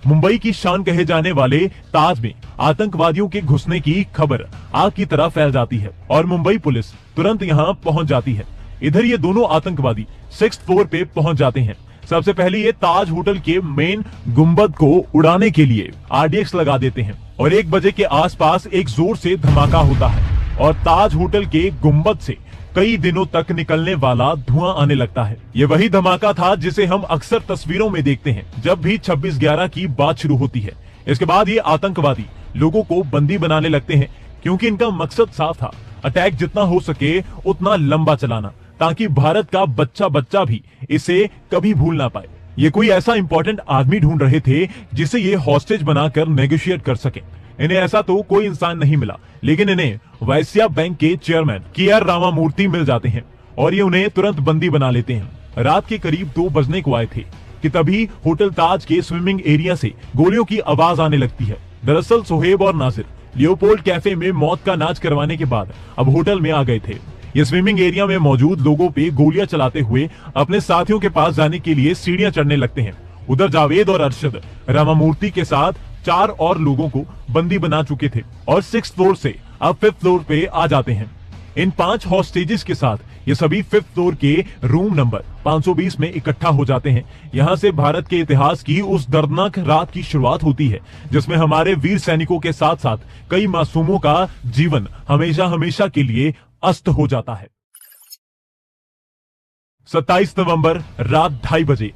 मुंबई की शान कहे जाने वाले ताज में आतंकवादियों के घुसने की खबर आग की तरह फैल जाती है और मुंबई पुलिस तुरंत यहाँ पहुंच जाती है। इधर ये दोनों आतंकवादी 6th फ्लोर पे पहुंच जाते हैं। सबसे पहले ये ताज होटल के मेन गुंबद को उड़ाने के लिए आरडीएक्स लगा देते हैं और 1 बजे के आसपास एक जोर से धमाका होता है और ताज होटल के गुंबद से कई दिनों तक निकलने वाला धुआं आने लगता है। ये वही धमाका था जिसे हम अक्सर तस्वीरों में देखते हैं जब भी 26/11 की बात शुरू होती है। इसके बाद ये आतंकवादी लोगों को बंदी बनाने लगते हैं क्योंकि इनका मकसद साफ था, अटैक जितना हो सके उतना लंबा चलाना ताकि भारत का बच्चा बच्चा भी इसे कभी भूल ना पाए। ये कोई ऐसा इंपॉर्टेंट आदमी ढूंढ रहे थे जिसे ये हॉस्टेज बनाकर नेगोशिएट कर सके। इन्हें ऐसा तो कोई इंसान नहीं मिला, लेकिन इन्हें वैश्या बैंक के चेयरमैन KR रामामूर्ति मिल जाते हैं और ये उन्हें तुरंत बंदी बना लेते हैं। रात के करीब 2 बजने को आए थे कि तभी होटल ताज के स्विमिंग एरिया से गोलियों की आवाज आने लगती है। दरअसल सोहेब और नासिर लियोपोल्ड कैफे में मौत का नाच करवाने के बाद अब होटल में आ गए थे। ये स्विमिंग एरिया में मौजूद लोगों पे गोलियां चलाते हुए अपने साथियों के पास जाने के लिए सीढ़ियां चढ़ने लगते हैं। उधर जावेद और अरशद रामामूर्ति के साथ 4 और लोगों को बंदी बना चुके थे और 6th फ्लोर से अब 5th फ्लोर पे आ जाते हैं। इन 5 हॉस्टेजेस के साथ ये सभी 5th फ्लोर के रूम नंबर 520 में इकट्ठा हो जाते हैं। यहाँ से भारत के इतिहास की उस दर्दनाक रात की शुरुआत होती है जिसमें हमारे वीर सैनिकों के साथ साथ कई मासूमों का जीवन हमेशा हमेशा के लिए अस्त हो जाता है। 27 नवंबर रात 2:30 बजे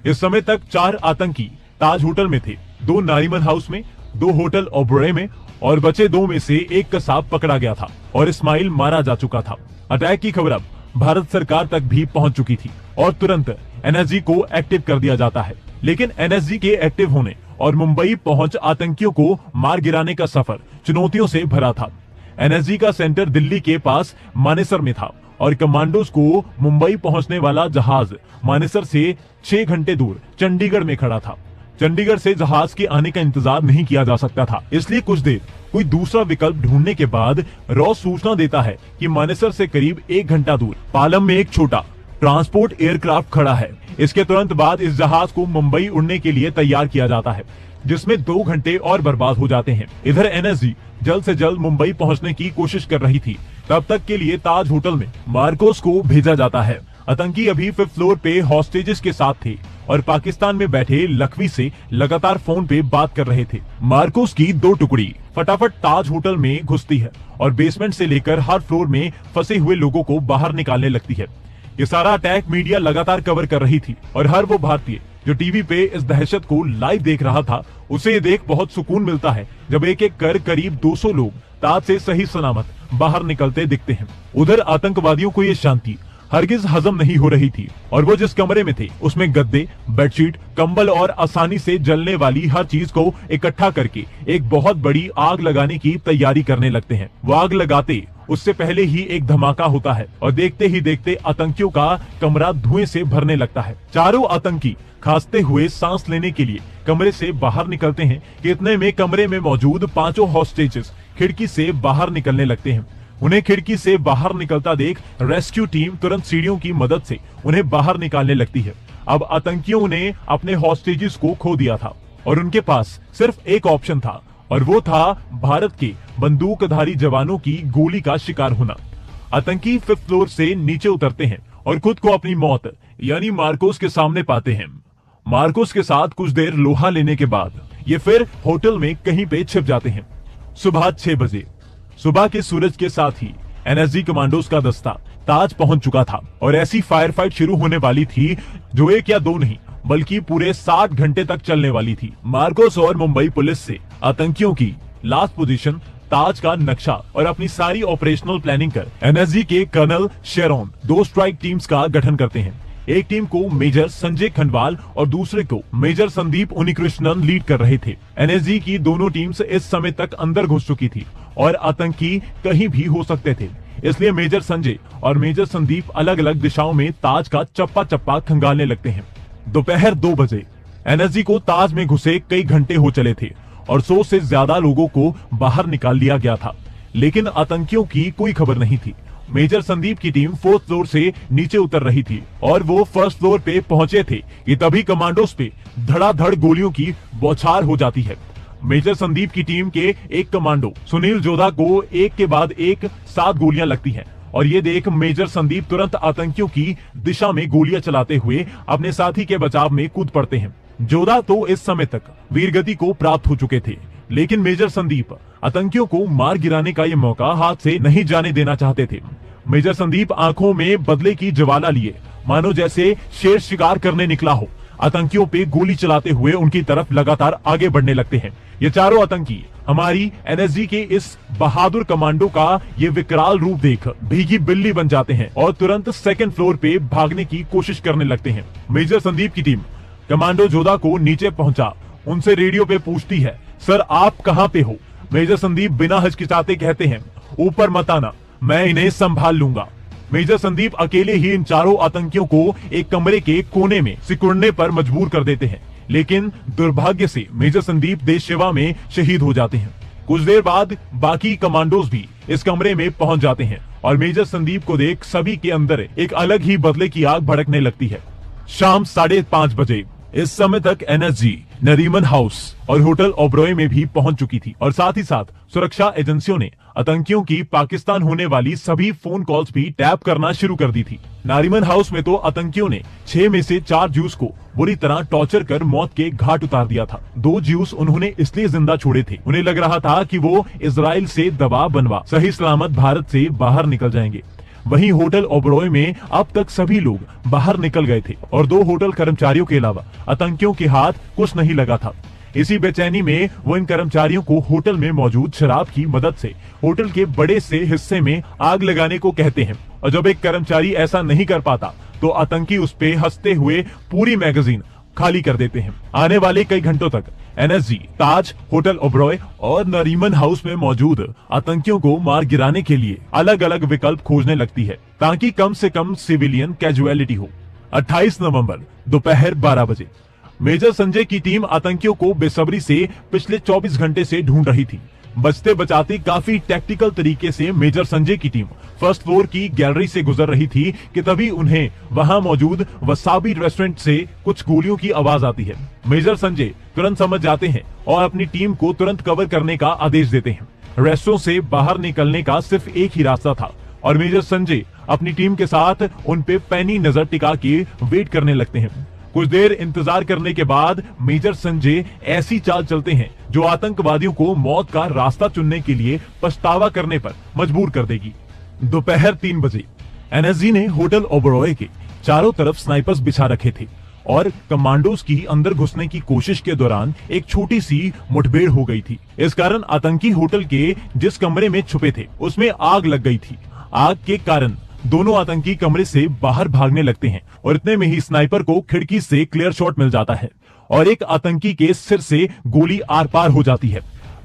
इस समय तक 4 आतंकी ताज होटल में थे, 2 नारीमन हाउस में, 2 होटल ओबरॉय में और बचे 2 में से एक कसाब पकड़ा गया था और इस्माइल मारा जा चुका था। अटैक की खबर अब भारत सरकार तक भी पहुंच चुकी थी और तुरंत एनएसजी को एक्टिव कर दिया जाता है। लेकिन एनएसजी के एक्टिव होने और मुंबई पहुंच आतंकियों को मार गिराने का सफर चुनौतियों से भरा था। एनएसजी का सेंटर दिल्ली के पास मानेसर में था और कमांडोज को मुंबई पहुंचने वाला जहाज मानेसर से 6 घंटे दूर चंडीगढ़ में खड़ा था। चंडीगढ़ से जहाज के आने का इंतजार नहीं किया जा सकता था, इसलिए कुछ देर कोई दूसरा विकल्प ढूंढने के बाद रॉ सूचना देता है कि मानेसर से करीब 1 घंटा दूर पालम में एक छोटा ट्रांसपोर्ट एयरक्राफ्ट खड़ा है। इसके तुरंत बाद इस जहाज को मुंबई उड़ने के लिए तैयार किया जाता है जिसमें 2 घंटे और बर्बाद हो जाते हैं। इधर एनएसजी जल्द से जल्द मुंबई पहुंचने की कोशिश कर रही थी। तब तक के लिए ताज होटल में मार्कोस को भेजा जाता है। आतंकी अभी 5th फ्लोर पे हॉस्टेजेस के साथ थे और पाकिस्तान में बैठे लखवी से लगातार फोन पे बात कर रहे थे। मार्कोस की 2 टुकड़ी फटाफट ताज होटल में घुसती है और बेसमेंट से लेकर हर फ्लोर में फंसे हुए लोगों को बाहर निकालने लगती है। ये सारा अटैक मीडिया लगातार कवर कर रही थी और हर वो भारतीय जो टीवी पे इस दहशत को लाइव देख रहा था उसे देख बहुत सुकून मिलता है जब एक एक कर करीब 200 लोग ताज से सही सलामत बाहर निकलते दिखते हैं। उधर आतंकवादियों को ये शांति हरगिज हजम नहीं हो रही थी और वो जिस कमरे में थे उसमें गद्दे, बेडशीट, कंबल और आसानी से जलने वाली हर चीज को इकट्ठा करके एक बहुत बड़ी आग लगाने की तैयारी करने लगते हैं। वो आग लगाते उससे पहले ही एक धमाका होता है और देखते ही देखते आतंकियों का कमरा धुएं से भरने लगता है। चारों आतंकी खांसते हुए सांस लेने के लिए कमरे से बाहर निकलते हैं कि इतने में कमरे में मौजूद पांचों हॉस्टेजेस खिड़की से बाहर निकलने लगते हैं। उन्हें खिड़की से बाहर निकलता देख रेस्क्यू टीम तुरंत सीढ़ियों की मदद से उन्हें बाहर निकालने लगती है। अब आतंकियों ने अपने हॉस्टेजेस को खो दिया था और उनके पास सिर्फ एक ऑप्शन था और वो था भारत के बंदूकधारी जवानों की गोली का शिकार होना। आतंकी 5th फ्लोर से नीचे उतरते हैं और खुद को अपनी मौत यानी मार्कोस के सामने पाते हैं। मार्कोस के साथ कुछ देर लोहा लेने के बाद ये फिर होटल में कहीं पे छिप जाते हैं। सुबह 6 बजे सुबह के सूरज के साथ ही एनएसजी कमांडोज का दस्ता ताज पहुंच चुका था और ऐसी फायर फाइट शुरू होने वाली थी जो 1 या 2 नहीं बल्कि पूरे 60 घंटे तक चलने वाली थी। मार्कोस और मुंबई पुलिस से आतंकियों की लास्ट पोजीशन, ताज का नक्शा और अपनी सारी ऑपरेशनल प्लानिंग कर एनएसजी के कर्नल शेरोन 2 स्ट्राइक टीम्स का गठन करते हैं। एक टीम को मेजर संजय खंडवाल और दूसरे को मेजर संदीप उनिकृष्णन लीड कर रहे थे। एनएसजी की दोनों टीम्स इस समय तक अंदर घुस चुकी थी और आतंकी कहीं भी हो सकते थे, इसलिए मेजर संजय और मेजर संदीप अलग अलग दिशाओं में ताज का चप्पा चप्पा खंगालने लगते हैं। दोपहर 2 बजे एनएसजी को ताज में घुसे कई घंटे हो चले थे और 100 से ज्यादा लोगों को बाहर निकाल लिया गया था, लेकिन आतंकियों की कोई खबर नहीं थी। मेजर संदीप की टीम 4th फ्लोर से नीचे उतर रही थी और वो 1st फ्लोर पे पहुंचे थे कि तभी कमांडोज पे धड़ाधड़ गोलियों की बौछार हो जाती है। मेजर संदीप की टीम के एक कमांडो सुनील जोधा को एक के बाद एक 7 गोलियां लगती हैं और ये देख मेजर संदीप तुरंत आतंकियों की दिशा में गोलियां चलाते हुए अपने साथी के बचाव में कूद पड़ते हैं। जोधा तो इस समय तक वीरगति को प्राप्त हो चुके थे, लेकिन मेजर संदीप आतंकियों को मार गिराने का ये मौका हाथ से नहीं जाने देना चाहते थे। मेजर संदीप आंखों में बदले की ज्वाला लिए मानो जैसे शेर शिकार करने निकला हो, आतंकियों पे गोली चलाते हुए उनकी तरफ लगातार आगे बढ़ने लगते हैं। ये चारों आतंकी हमारी एनएसजी के इस बहादुर कमांडो का ये विकराल रूप देख भीगी बिल्ली बन जाते हैं और तुरंत 2nd फ्लोर पे भागने की कोशिश करने लगते हैं। मेजर संदीप की टीम कमांडो जोधा को नीचे पहुंचा उनसे रेडियो पे पूछती है, सर आप कहां पे हो? मेजर संदीप बिना हिचकिचाते कहते हैं, ऊपर मत आना, मैं इन्हें संभाल लूंगा। मेजर संदीप अकेले ही इन चारों आतंकियों को एक कमरे के कोने में सिकुड़ने पर मजबूर कर देते हैं, लेकिन दुर्भाग्य से मेजर संदीप देश सेवा में शहीद हो जाते हैं। कुछ देर बाद बाकी कमांडोज भी इस कमरे में पहुंच जाते हैं और मेजर संदीप को देख सभी के अंदर एक अलग ही बदले की आग भड़कने लगती है। शाम 5:30 बजे इस समय तक एनएसजी नरीमन हाउस और होटल ओबरॉय में भी पहुंच चुकी थी और साथ ही साथ सुरक्षा एजेंसियों ने आतंकियों की पाकिस्तान होने वाली सभी फोन कॉल्स भी टैप करना शुरू कर दी थी। नारीमन हाउस में तो आतंकियों ने 6 में से 4 ज्यूस को बुरी तरह टॉर्चर कर मौत के घाट उतार दिया था। 2 ज्यूस उन्होंने इसलिए जिंदा छोड़े थे, उन्हें लग रहा था कि वो इजराइल से दबाव बनवा सही सलामत भारत से बाहर निकल जाएंगे। वहीं होटल ओबरॉय में अब तक सभी लोग बाहर निकल गए थे और 2 होटल कर्मचारियों के अलावा आतंकियों के हाथ कुछ नहीं लगा था। इसी बेचैनी में वो इन कर्मचारियों को होटल में मौजूद शराब की मदद से होटल के बड़े से हिस्से में आग लगाने को कहते हैं और जब एक कर्मचारी ऐसा नहीं कर पाता तो आतंकी उस पे हंसते हुए पूरी मैगजीन खाली कर देते हैं। आने वाले कई घंटों तक एनएसजी ताज, होटल ओबरॉय और नरीमन हाउस में मौजूद आतंकियों को मार गिराने के लिए अलग अलग विकल्प खोजने लगती है ताकि कम से कम सिविलियन कैजुअलिटी हो। 28 नवंबर दोपहर 12 बजे मेजर संजय की टीम आतंकियों को बेसब्री से पिछले 24 घंटे से ढूंढ रही थी। बचते बचाते काफी टैक्टिकल तरीके से मेजर संजय की टीम 1st फ्लोर की गैलरी से गुजर रही थी कि तभी उन्हें वहां मौजूद वसाबी रेस्टोरेंट से कुछ गोलियों की आवाज आती है। मेजर संजय तुरंत समझ जाते हैं और अपनी टीम को तुरंत कवर करने का आदेश देते हैं। रेस्टोरेंट से बाहर निकलने का सिर्फ एक ही रास्ता था और मेजर संजय अपनी टीम के साथ उन पे पैनी नजर टिका के वेट करने लगते हैं। कुछ देर इंतजार करने के बाद मेजर संजय ऐसी चाल चलते हैं जो आतंकवादियों को मौत का रास्ता चुनने के लिए पछतावा करने पर मजबूर कर देगी। दोपहर 3 बजे एनएसजी ने होटल ओबरॉय के चारों तरफ स्नाइपर्स बिछा रखे थे और कमांडोज की अंदर घुसने की कोशिश के दौरान एक छोटी सी मुठभेड़ हो गई थी। इस कारण आतंकी होटल के जिस कमरे में छुपे थे उसमें आग लग गई थी। आग के कारण दोनों आतंकी कमरे से बाहर भागने लगते हैं और इतने में ही स्नाइपर को खिड़की से क्लियर शॉट मिल जाता है और एक आतंकी के सिर से गोली आर पार हो जाती है।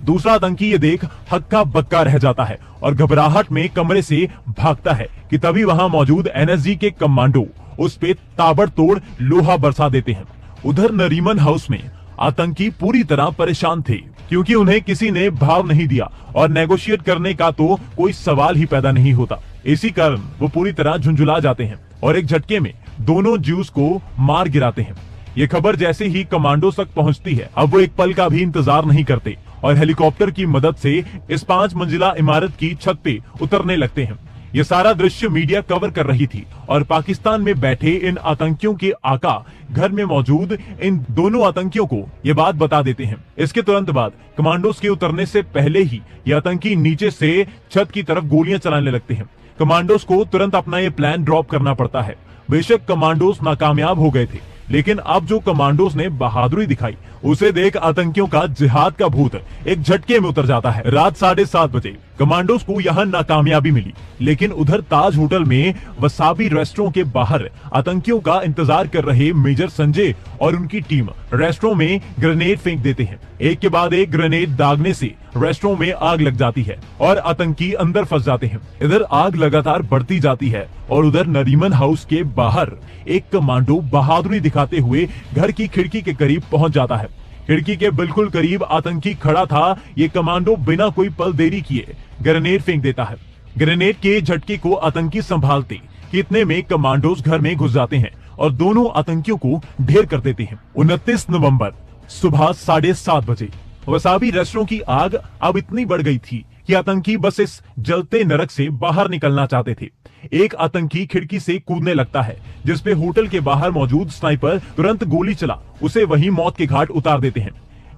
दूसरा आतंकी ये देख हक्का बक्का रह जाता है और घबराहट में कमरे से भागता है कि तभी वहां मौजूद एनएसजी के कमांडो उस पे ताबड़तोड़ लोहा बरसा देते हैं। उधर नरीमन हाउस में आतंकी पूरी तरह परेशान थे, क्योंकि उन्हें किसी ने भाव नहीं दिया और नेगोशिएट करने का तो कोई सवाल ही पैदा नहीं होता। इसी कारण वो पूरी तरह झुंझुला जाते हैं और एक झटके में दोनों ज्यूस को मार गिराते हैं। ये खबर जैसे ही कमांडो तक पहुंचती है, अब वो एक पल का भी इंतजार नहीं करते और हेलीकॉप्टर की मदद से इस 5 मंजिला इमारत की छत पे उतरने लगते हैं। ये सारा दृश्य मीडिया कवर कर रही थी और पाकिस्तान में बैठे इन आतंकियों के आका घर में मौजूद इन दोनों आतंकियों को ये बात बता देते हैं। इसके तुरंत बाद कमांडोज के उतरने से पहले ही ये आतंकी नीचे से छत की तरफ गोलियां चलाने लगते हैं। कमांडोज को तुरंत अपना ये प्लान ड्रॉप करना पड़ता है। बेशक कमांडोज नाकामयाब हो गए थे, लेकिन अब जो कमांडोज ने बहादुरी दिखाई उसे देख आतंकियों का जिहाद का भूत एक झटके में उतर जाता है। रात 7:30 बजे कमांडोज को यहाँ नाकामयाबी मिली, लेकिन उधर ताज होटल में वसाबी रेस्टोरेंट के बाहर आतंकियों का इंतजार कर रहे मेजर संजय और उनकी टीम रेस्टोरेंट में ग्रेनेड फेंक देते हैं। एक के बाद एक ग्रेनेड दागने से रेस्टोरेंट में आग लग जाती है और आतंकी अंदर फंस जाते हैं। इधर आग लगातार बढ़ती जाती है और उधर नरीमन हाउस के बाहर एक कमांडो बहादुरी दिखाते हुए घर की खिड़की के करीब पहुंच जाता है। खिड़की के बिल्कुल करीब आतंकी खड़ा था। ये कमांडो बिना कोई पल देरी किए ग्रेनेड फेंक देता है। ग्रेनेड के झटके को आतंकी संभालते कि इतने में कमांडोज घर में घुस जाते हैं और दोनों आतंकियों को ढेर कर देते हैं। 29 नवंबर सुबह 7:30 बजे वसाबी रेस्टोरेंट की आग अब इतनी बढ़ गई थी कि आतंकी बस इस जलते नरक से बाहर निकलना चाहते थे। एक आतंकी खिड़की से कूदने लगता है, जिसपे होटल के बाहर मौजूद स्नाइपर तुरंत गोली चला उसे वहीं मौत के घाट उतार देते हैं।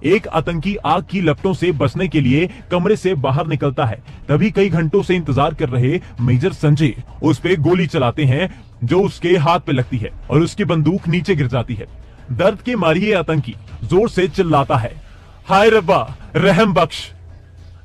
एक आतंकी आग की लपटों से बचने के लिए कमरे से बाहर निकलता है। तभी कई घंटों से इंतजार कर रहे मेजर संजय उस पे गोली चलाते हैं, जो उसके हाथ पे लगती है और उसकी बंदूक नीचे गिर जाती है। दर्द के मारे ये आतंकी जोर से चिल्लाता है, हाय रब्बा रहम बख्श।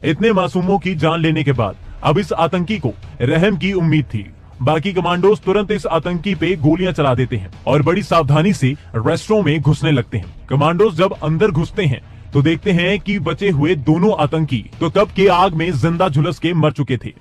इतने मासूमों की जान लेने के बाद अब इस आतंकी को रहम की उम्मीद थी। बाकी कमांडोज तुरंत इस आतंकी पे गोलियां चला देते हैं और बड़ी सावधानी से रेस्टोरेंट में घुसने लगते हैं। कमांडोज जब अंदर घुसते हैं तो देखते हैं कि बचे हुए दोनों आतंकी तो कब के आग में जिंदा झुलस के मर चुके थे।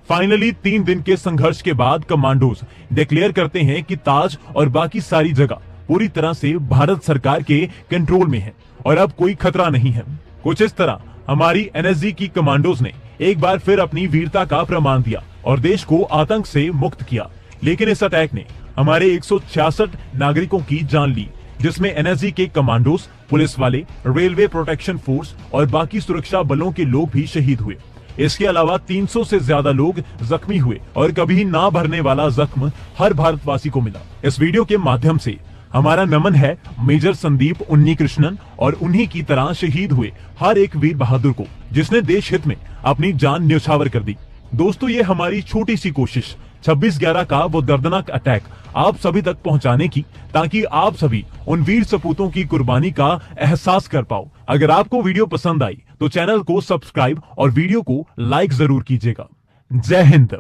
फाइनली 3 दिन के संघर्ष के बाद कमांडोज डिक्लेयर करते हैं कि ताज और बाकी सारी जगह पूरी तरह से भारत सरकार के कंट्रोल में है और अब कोई खतरा नहीं है। कुछ इस तरह हमारी एनएसजी की कमांडोज ने एक बार फिर अपनी वीरता का प्रमाण दिया और देश को आतंक से मुक्त किया। लेकिन इस अटैक ने हमारे 166 नागरिकों की जान ली, जिसमें एनएसजी के कमांडोज, पुलिस वाले, रेलवे प्रोटेक्शन फोर्स और बाकी सुरक्षा बलों के लोग भी शहीद हुए। इसके अलावा 300 से ज्यादा लोग जख्मी हुए और कभी ना भरने वाला जख्म हर भारतवासी को मिला। इस वीडियो के माध्यम से हमारा नमन है मेजर संदीप उन्नीकृष्णन और उन्हीं की तरह शहीद हुए हर एक वीर बहादुर को, जिसने देश हित में अपनी जान न्यौछावर कर दी। दोस्तों, ये हमारी छोटी सी कोशिश 26/11 का वो दर्दनाक अटैक आप सभी तक पहुंचाने की, ताकि आप सभी उन वीर सपूतों की कुर्बानी का एहसास कर पाओ। अगर आपको वीडियो पसंद आई तो चैनल को सब्सक्राइब और वीडियो को लाइक जरूर कीजिएगा। जय हिंद।